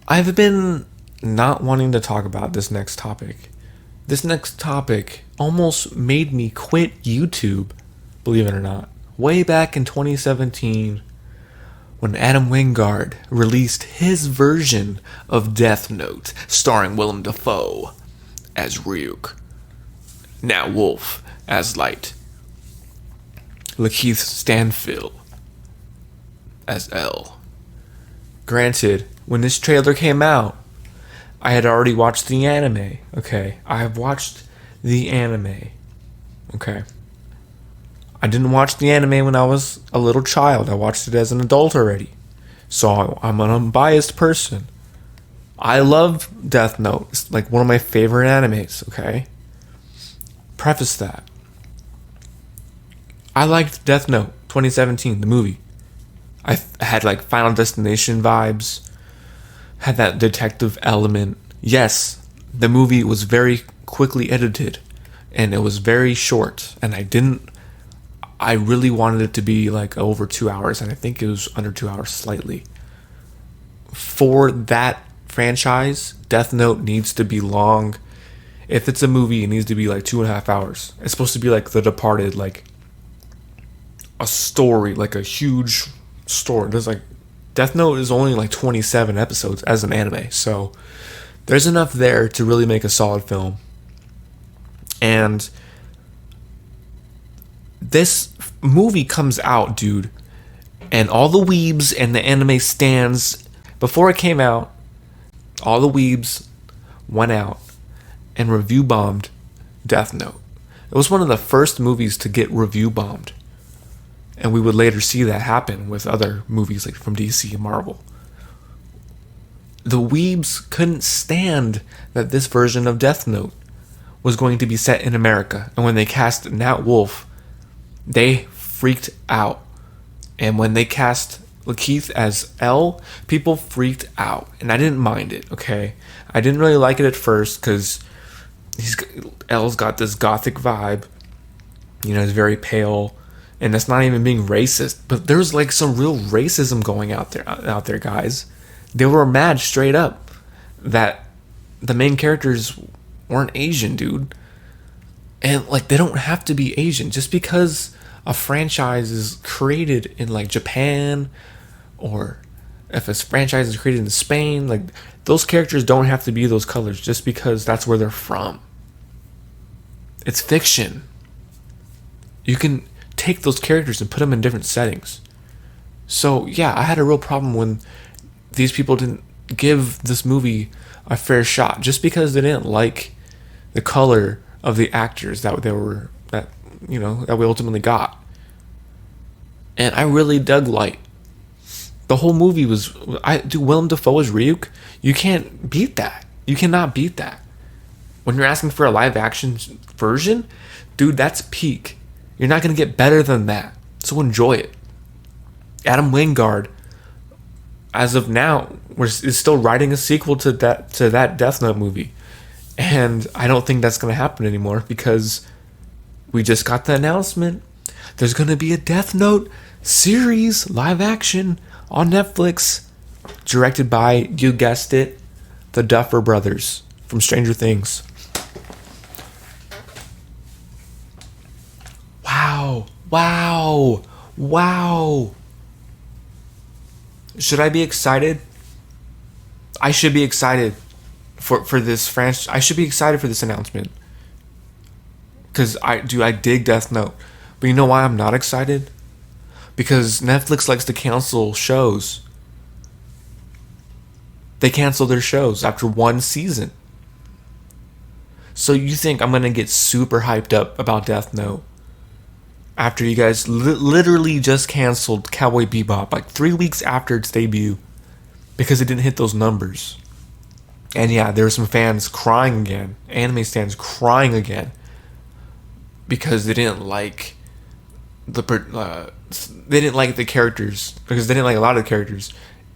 I've been not wanting to talk about this next topic. This next topic almost made me quit YouTube, believe it or not. Way back in 2017, when Adam Wingard released his version of Death Note, starring Willem Dafoe as Ryuk, Nat Wolff as Light, Lakeith Stanfield as L. Granted, when this trailer came out, I had already watched the anime, okay? I have watched the anime, okay? I didn't watch the anime when I was a little child. I watched it as an adult already. So I'm an unbiased person. I love Death Note. It's like one of my favorite animes, okay? Preface that. I liked Death Note 2017, the movie. I had like Final Destination vibes, had that detective element. Yes, the movie was very quickly edited and it was very short, and I really wanted it to be like over 2 hours, and I think it was under 2 hours slightly. For that franchise, Death Note needs to be long. If it's a movie, it needs to be like 2.5 hours. It's supposed to be like The Departed, like a story, like a huge story. There's like Death Note is only like 27 episodes as an anime, so there's enough there to really make a solid film. And this movie comes out, dude, and all the weebs and the anime stands, before it came out, all the weebs went out and review bombed Death Note. It was one of the first movies to get review bombed. And we would later see that happen with other movies like from DC and Marvel. The weebs couldn't stand that this version of Death Note was going to be set in America. And when they cast Nat Wolff, they freaked out. And when they cast Lakeith as L, people freaked out. And I didn't mind it, okay? I didn't really like it at first because L's got this gothic vibe. You know, he's very pale. And that's not even being racist, but there's like some real racism going out there, guys. They were mad straight up that the main characters weren't Asian, dude. And like, they don't have to be Asian. Just because a franchise is created in like Japan, or if a franchise is created in Spain, like those characters don't have to be those colors just because that's where they're from. It's fiction. You can take those characters and put them in different settings. So yeah, I had a real problem when these people didn't give this movie a fair shot just because they didn't like the color of the actors that we ultimately got. And I really dug Light. The whole movie was, Willem Dafoe as Ryuk. You can't beat that. You cannot beat that. When you're asking for a live action version, dude, that's peak. You're not going to get better than that. So enjoy it. Adam Wingard, as of now, is still writing a sequel to that Death Note movie. And I don't think that's going to happen anymore because we just got the announcement. There's going to be a Death Note series, live action, on Netflix, directed by, you guessed it, the Duffer brothers from Stranger Things. Wow. Should I be excited? I should be excited for this franchise. I should be excited for this announcement. Because I dig Death Note. But you know why I'm not excited? Because Netflix likes to cancel shows. They cancel their shows after one season. So you think I'm going to get super hyped up about Death Note after you guys literally just canceled Cowboy Bebop like 3 weeks after its debut because it didn't hit those numbers. And yeah, there were some fans crying again, anime fans crying again, because they didn't like the characters, because they didn't like a lot of the characters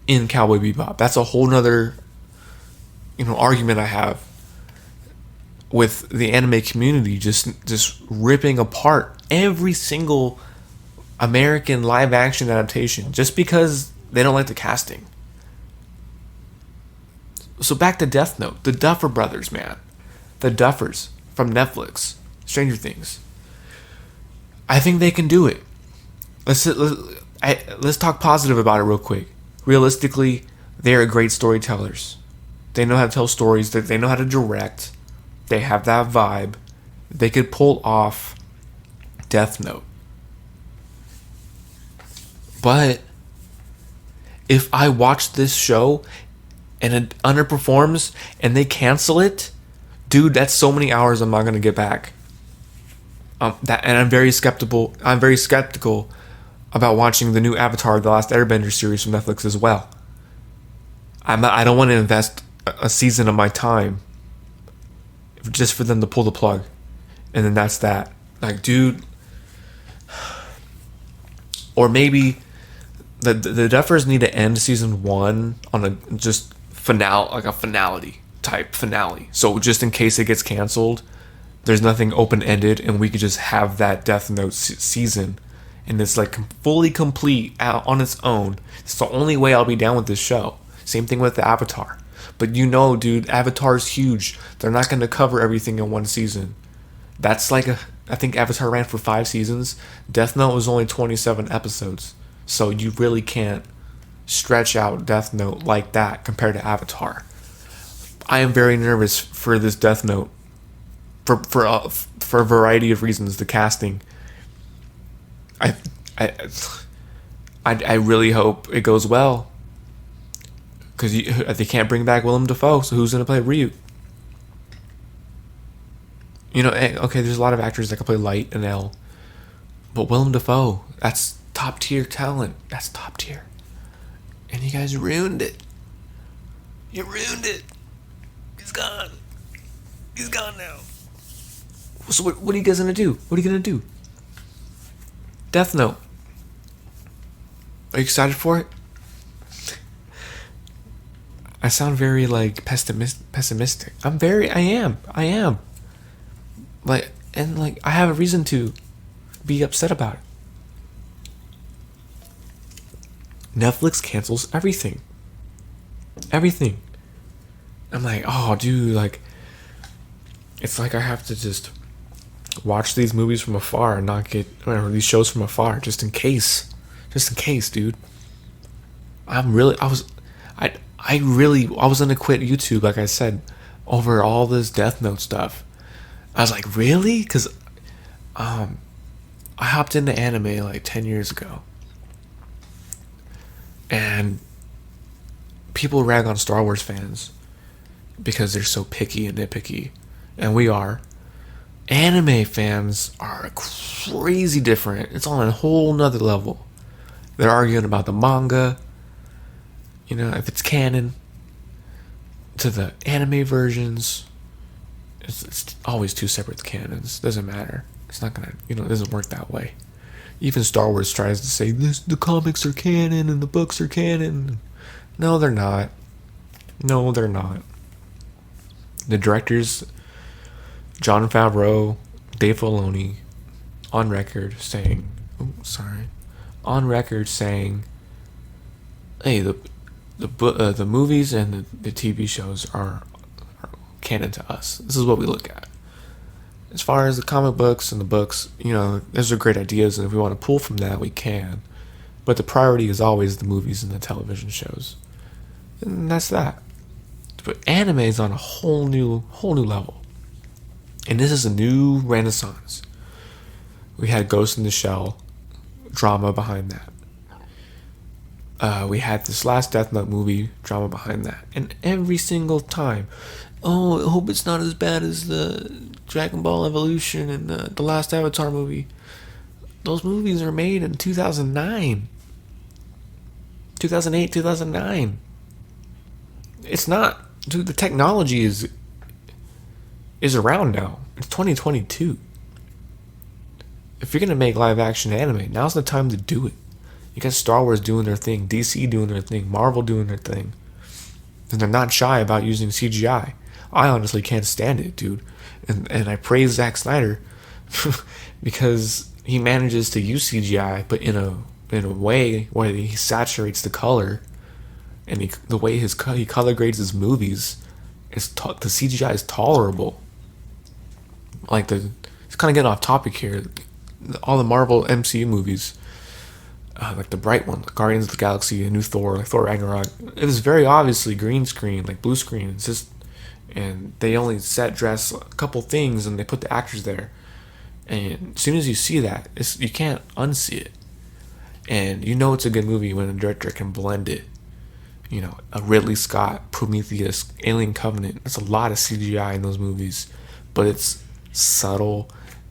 in Cowboy Bebop. That's a whole nother argument I have with the anime community, just ripping apart every single American live action adaptation just because they don't like the casting. So back to Death Note. The Duffer brothers, man. The Duffers from Netflix. Stranger Things. I think they can do it. Let's talk positive about it real quick. Realistically, they are great storytellers. They know how to tell stories. They know how to direct. They have that vibe. They could pull off Death Note. But if I watch this show and it underperforms and they cancel it, dude, that's so many hours I'm not gonna get back. And I'm very skeptical. I'm very skeptical about watching the new Avatar: The Last Airbender series from Netflix as well. I don't want to invest a season of my time just for them to pull the plug, and then that's that. Like, dude, or maybe the Duffers need to end season 1 on a just finale, like a finality type finale. So just in case it gets canceled, there's nothing open ended, and we could just have that Death Note season, and it's like fully complete on its own. It's the only way I'll be down with this show. Same thing with the Avatar. But dude, Avatar's huge. They're not going to cover everything in one season. That's like I think Avatar ran for 5 seasons. Death Note was only 27 episodes. So you really can't stretch out Death Note like that compared to Avatar. I am very nervous for this Death Note for a variety of reasons. The casting. I really hope it goes well. Because they can't bring back Willem Dafoe, so who's going to play Ryu? Okay, there's a lot of actors that can play Light and L. But Willem Dafoe, that's top tier talent. That's top tier. And you guys ruined it. You ruined it. He's gone. He's gone now. So what are you guys going to do? What are you going to do? Death Note. Are you excited for it? I sound very pessimistic. I am. I have a reason to be upset about it. Netflix cancels everything. Everything. I'm like, oh dude, it's like I have to just watch these movies from afar and not get these shows from afar just in case. Just in case, dude. I was gonna quit YouTube, like I said, over all this Death Note stuff. I was like, really? Because I hopped into anime like 10 years ago. And people rag on Star Wars fans because they're so picky and nitpicky. And we are. Anime fans are crazy different. It's on a whole nother level. They're arguing about the manga, if it's canon, to the anime versions. It's always two separate canons. Doesn't matter. It's not gonna, it doesn't work that way. Even Star Wars tries to say the comics are canon and the books are canon. No, they're not. No, they're not. The directors, Jon Favreau, Dave Filoni, on record saying, hey, the movies and the TV shows are canon to us. This is what we look at. As far as the comic books and the books, those are great ideas, and if we want to pull from that, we can. But the priority is always the movies and the television shows, and that's that. But anime is on a whole new level, and this is a new renaissance. We had Ghost in the Shell drama behind that. We had this last Death Note movie drama behind that, and every single time, I hope it's not as bad as the Dragon Ball Evolution and the last Avatar movie. Those movies are made in 2009, 2008, 2009. It's not, dude. The technology is around now. It's 2022. If you're gonna make live action anime, now's the time to do it. You got Star Wars doing their thing, DC doing their thing, Marvel doing their thing, and they're not shy about using CGI. I honestly can't stand it, dude. And I praise Zack Snyder because he manages to use CGI, but in a way where he saturates the color and the way he color grades his movies the CGI is tolerable. Like it's kind of getting off topic here. All the Marvel MCU movies, like the bright one, like Guardians of the Galaxy, a new Thor, like Thor Ragnarok, it was very obviously green screen, like blue screen. It's just, and they only set dress a couple things and they put the actors there. And as soon as you see that, you can't unsee it. And you know it's a good movie when a director can blend it. You know, a Ridley Scott, Prometheus, Alien Covenant. There's a lot of CGI in those movies, but it's subtle.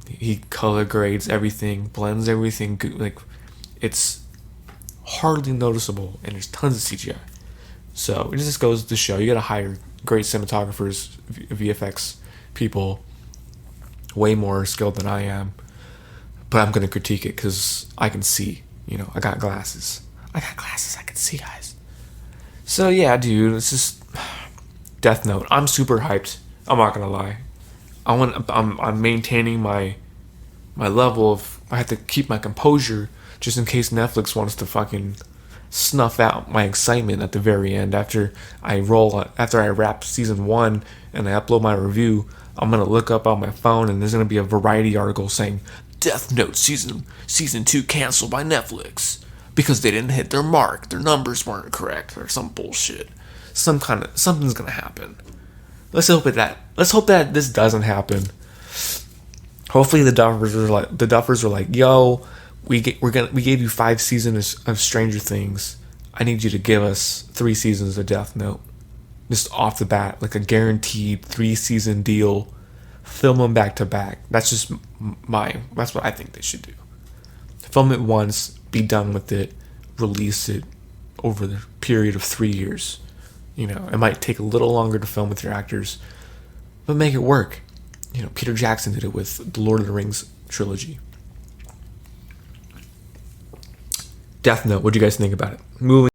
He color grades everything, blends everything. Like, it's hardly noticeable, and there's tons of CGI. So it just goes to show you gotta hire great cinematographers, VFX people, way more skilled than I am. But I'm gonna critique it because I can see. You know, I got glasses. I can see, guys. So yeah, dude, it's just Death Note. I'm super hyped. I'm not gonna lie. I'm maintaining my level of. I have to keep my composure just in case Netflix wants to fucking snuff out my excitement at the very end after I wrap season 1 and I upload my review. I'm gonna look up on my phone and there's gonna be a Variety article saying Death Note season 2 canceled by Netflix because they didn't hit their mark, their numbers weren't correct, or some bullshit. Something's gonna happen. Let's hope that this doesn't happen. Hopefully the Duffers are like, yo, we gave you 5 seasons of Stranger Things. I need you to give us 3 seasons of Death Note, just off the bat, like a guaranteed 3-season deal. Film them back to back. That's what I think they should do. Film it once, be done with it, release it over the period of 3 years. You know, it might take a little longer to film with your actors, but make it work. You know, Peter Jackson did it with the Lord of the Rings trilogy. Death Note, what do you guys think about it? Moving